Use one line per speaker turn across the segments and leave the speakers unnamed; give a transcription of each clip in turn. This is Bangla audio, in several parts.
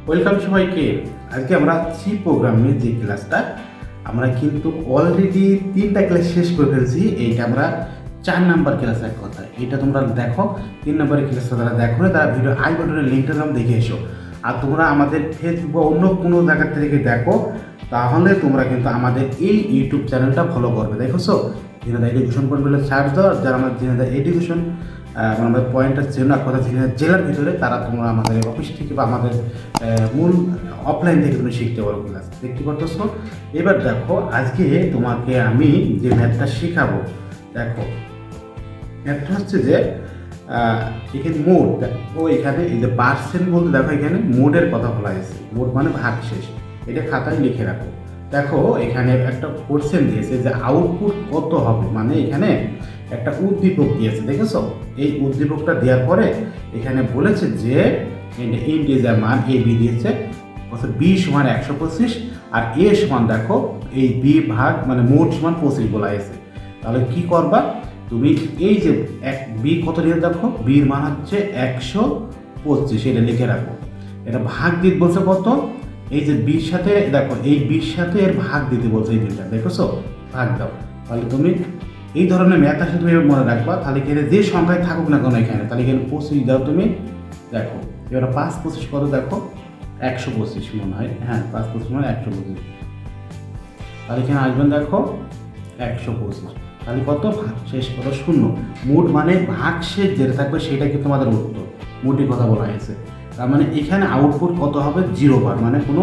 ওয়েলকাম সবাইকে। আজকে আমরা সি প্রোগ্রামের যে ক্লাসটা আমরা কিন্তু অলরেডি 3টা ক্লাস শেষ করে ফেলছি। এইটা আমরা 4 নাম্বার ক্লাস এক কথা। এটা তোমরা দেখো, 3 নম্বরের ক্লাসটা তারা দেখো না, তারা ভিডিও আই বাটনের লিঙ্কটা নাম দেখে এসো। আর তোমরা আমাদের ফেসবুক বা অন্য কোনো জায়গা থেকে দেখো, তাহলে তোমরা কিন্তু আমাদের এই ইউটিউব চ্যানেলটা ফলো করবে। দেখোছো ঝিনাইদহ এডুকেশন পয়েন্ট বলে সার্চ দাও, যারা আমাদের ঝিনাইদহ এডুকেশন আমাদের পয়েন্টটা চেনার কথা ঝিনাইদহ জেলার ভিতরে, তারা তোমরা আমাদের অফিস থেকে বা আমাদের মূল অফলাইন থেকে তুমি শিখতে পারো ক্লাস। দেখতে পাচ্ছ? এবার দেখো, আজকে তোমাকে আমি যে ম্যাথটা শেখাবো, দেখো ম্যাথটা হচ্ছে যে এখানে মোড, দেখো এখানে এই যে পার্সেন্ট বলতে দেখো এখানে মোডের কথা বলা হয়েছে। মোড মানে ভাগ শেষ, এটা খাতায় লিখে রাখো। দেখো এখানে একটা কোশ্চেন দিয়েছে যে আউটপুট কত হবে, মানে এখানে একটা উদ্দীপক দিয়েছে। দেখেছো, এই উদ্দীপকটা দেওয়ার পরে এখানে বলেছে যে ইন্টিজার মান এ বি দিয়েছে, বি সমান 125 আর এ সমান দেখো এই বি ভাগ মানে মোট সমান 25 বলা হয়েছে। তাহলে কি করবা তুমি, এই যে বি কত নিয়ে দেখো, বির মান হচ্ছে 125, এটা লিখে রাখো। এটা ভাগ দিতে বলছে কত, এই যে বির সাথে দেখো এই বির সাথে এর ভাগ দিতে বলছে, এই দুইটা দেখেছো, ভাগ দাও। তাহলে তুমি এই ধরনের ম্যাথ আসলে তুমি মনে রাখবা। তাহলে এখানে যে সংখ্যায় থাকুক না কেন এখানে, তাহলে এখানে 25 দাও তুমি। দেখো এবার 5 25 কত দেখো, 125 মনে হয়, হ্যাঁ 5 25 মানে 125। তাহলে এখানে আসবেন দেখো 125। তাহলে কত, ভাগ শেষ কত, শূন্য। মোট মানে ভাগ শেষ যেটা থাকবে সেটা কিন্তু আমাদের উত্তর, মোটের কথা বলা হয়েছে। তার মানে এখানে আউটপুট কত হবে, 0 বার, মানে কোনো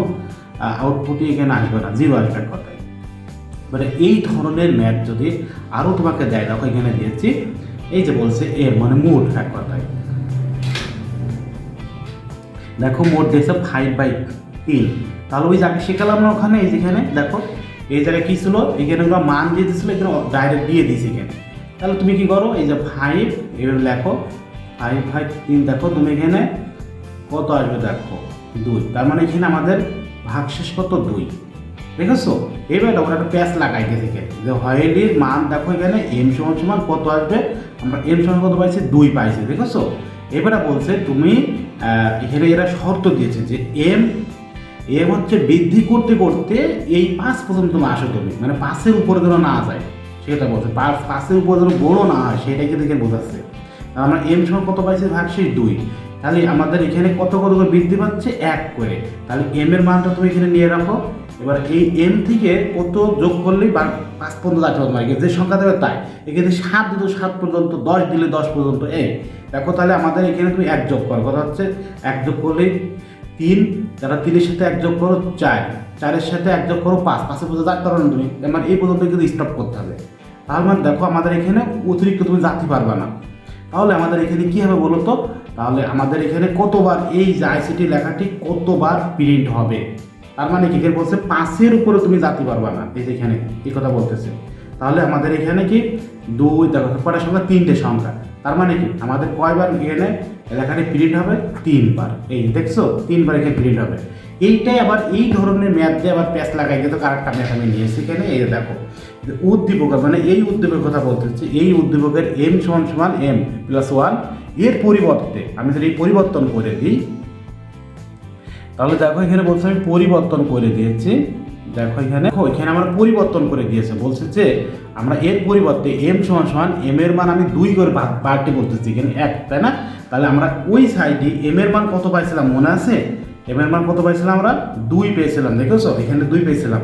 আউটপুটই এখানে আসবে না, 0 আসবে এক কথায়। মানে এই ধরনের ম্যাথ যদি আরও তোমাকে দেয়, দেখো এখানে দিয়েছি এই যে বলছে এ মানে মোট, এক কথায় দেখো মোট দিয়েছে 5/3। তাহলে ওই যাকে শেখালাম না ওখানে, এই যেখানে দেখো এই জায়গায় কী ছিল, এখানে ওরা মান দিয়ে দিয়েছিল, এখানে ডাইরেক্ট দিয়ে দিয়েছি এখানে। তাহলে তুমি কী করো, এই যে 5 এভাবে লেখো, 5/3 দেখো তুমি এখানে কত আসবে দেখো 2। তার মানে এখানে আমাদের ভাগশেষ কত, 2। দেখেছো, এবার ওরা একটা প্যাচ লাগাই দিয়েছে এখানে যে হয়েলির মান দেখো এখানে এম সমান সমান কত আসবে, আমরা এম সমান কত পাইছি, 2 পাইছি। দেখেছো, এবারে বলছে তুমি এখানে এরা শর্ত দিয়েছে যে এম হচ্ছে বৃদ্ধি করতে করতে এই 5 পর্যন্ত তুমি আসো, তুমি মানে 5-এর উপরে যেন না যায় সেটা বলছে, 5-এর উপরে যেন বড় না হয় সেটাকে দেখে বোঝাচ্ছে। আমরা এম সমান কত পাইছি, ভাগশেষ 2। তাহলে আমাদের এখানে কত কত করে বৃদ্ধি পাচ্ছে, 1 করে। তাহলে এম এর মানটা তুমি এখানে নিয়ে রাখো। এবার এই এম থেকে কত যোগ করলেই 5 পর্যন্ত আসতে পারবে, যে সংখ্যা দেবে তাই। এখানে 7 দিল 7 পর্যন্ত, 10 দিলে 10 পর্যন্ত, এই দেখো। তাহলে আমাদের এখানে তুমি 1 যোগ করো, কথা হচ্ছে 1 যোগ করলেই 3, যারা 3-এর সাথে 1 যোগ করো 4, 4-এর সাথে 1 যোগ করো 5, 5-এর পর্যন্ত যাতে পারো না তুমি, মানে এই পর্যন্ত কিন্তু স্টপ করতে হবে। তাহলে মানে দেখো আমাদের এখানে অতিরিক্ত তুমি যাতে পারবে না। তাহলে আমাদের এখানে কী হবে বলো তো, তাহলে আমাদের এখানে কতবার এই যে আইসিটি লেখাটি কতবার প্রিন্ট হবে। তার মানে কি এখানে বলছে 5-এর উপরে তুমি যাতে পারবা না, এই যে এখানে এই কথা বলতেছে। তাহলে আমাদের এখানে কি 2 দেখো কয়টা সংখ্যা, 3টে সংখ্যা। তার মানে কি আমাদের কয়বার এখানে লেখাটি প্রিন্ট হবে, 3 বার। এই দেখছো 3 বার এখানে প্রিন্ট হবে। এইটাই আবার এই ধরনের ম্যাথ দিয়ে আবার প্যাচ লাগাই দিয়ে তো আরেকটা ম্যাথ আমি নিয়েছি এখানে, এই দেখো উদ্দীপক, মানে এই উদ্দীপকের কথা বলতেছি। এই উদ্দীপকের m সমান সমান m+1, এর পরিবর্তে আমি যদি এই পরিবর্তন করে দিই, তাহলে দেখো এখানে বলছে আমি পরিবর্তন করে দিয়েছি। দেখো এখানে আমরা পরিবর্তন করে দিয়েছে, বলছে যে আমরা এর পরিবর্তে m সমান সমান m এর মান আমি 2 করে বাড়তে বলতেছি, এখানে 1, তাই না? তাহলে আমরা ওই সাইডে m এর মান কত পাইছিলাম মনে আছে, m এর মান কত পাইছিলাম আমরা, 2 পেয়েছিলাম। দেখেছো এখানে 2 পেয়েছিলাম।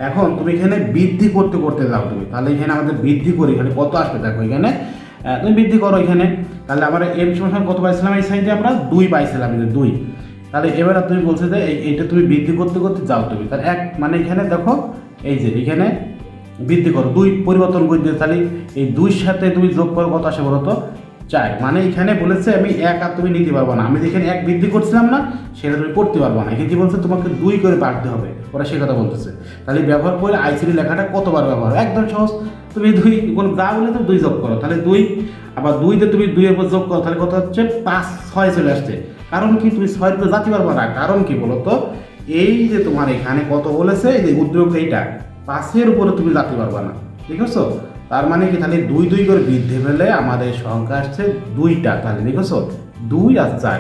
এখন তুমি এখানে বৃদ্ধি করতে করতে যাও তুমি, তাহলে এখানে আমাদের বৃদ্ধি করে এখানে কত আসবে দেখো, এখানে তুমি বৃদ্ধি করো এখানে। তাহলে আমরা m সমান কত পাইছিলাম, এই সাইডে আমরা 2 পাইছিলাম, এই যে 2। তাহলে এবার তুমি বলছে যে এইটা তুমি বৃদ্ধি করতে করতে যাও তুমি, তাহলে 1 মানে এখানে দেখো এই যে এখানে বৃদ্ধি করো, 2 পরিবর্তন করে দিয়ে, তাহলে এই 2-র সাথে তুমি যোগ করো কত আসে বলো তো, 4। মানে এখানে বলেছে আমি 1 আর তুমি নিতে পারবো না, আমি যেখানে 1 বৃদ্ধি করছিলাম না সেটা তুমি করতে পারবো না। এখানে কি বলছে, তোমাকে 2 করে বাড়তে হবে, ওরা সে কথা বলতেছে। তাহলে ব্যবহার করে আইসিডি লেখাটা কতবার ব্যবহার, একদম সহজ। তুমি 2 কোন যা বলে তো 2 যোগ করো, তাহলে 2 আবার 2-তে তুমি 2-এর উপর যোগ করো, তাহলে কত হচ্ছে 5, 6 চলে আসছে। কারণ কি তুমি 6-এর উপরে যাতে পারবো না, কারণ কি বলো তো, এই যে তোমার এখানে কত বলেছে, এই যে উদ্যোগ এইটা 5-এর উপরে তুমি যাতে পারবা না, ঠিক আছে? তার মানে কি, তাহলে 2 করে বৃদ্ধি পেলে আমাদের সংখ্যা আসছে 2টা। তাহলে দেখেছো 2 আর 4,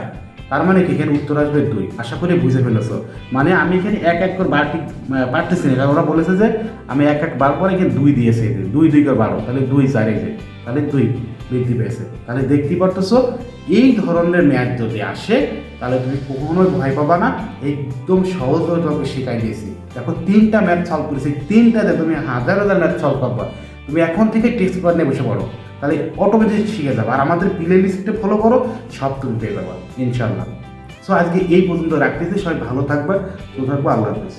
তার মানে কি এখানে উত্তর আসবে 2। আশা করি বুঝে ফেলেছো। মানে আমি এখানে এক এক করে বারটি পারতেছি না, কারণ ওরা বলেছে যে আমি এক এক বার পরে এখানে 2 দিয়েছে, 2 2 করে 12, তাহলে 2 4 এই যে, তাহলে 2 বৃদ্ধি পেয়েছে। তাহলে দেখতেই পারতেছো এই ধরনের ম্যাথ যদি আসে তাহলে তুমি কখনোই ভয় পাবা না, একদম সহজভাবে তোমাকে শেখাই দিয়েছি। দেখো 3টা ম্যাথ সলভ করেছি, 3টাতে তুমি হাজার হাজার ম্যাথ সলভ করবা। তুমি এখন থেকে টেক্সট পেপার নিয়ে বসে পড়ো, তাহলে অটোমেটিক শিখে যাবে। আর আমাদের প্লে লিস্টে ফলো করো, সব তুমি পেয়ে যাবা ইনশাল্লাহ। সো আজকে এই পর্যন্ত রাখতেছি, সবাই ভালো থাকবে, সুস্থ থাকবো, আল্লাহ হাফেজ।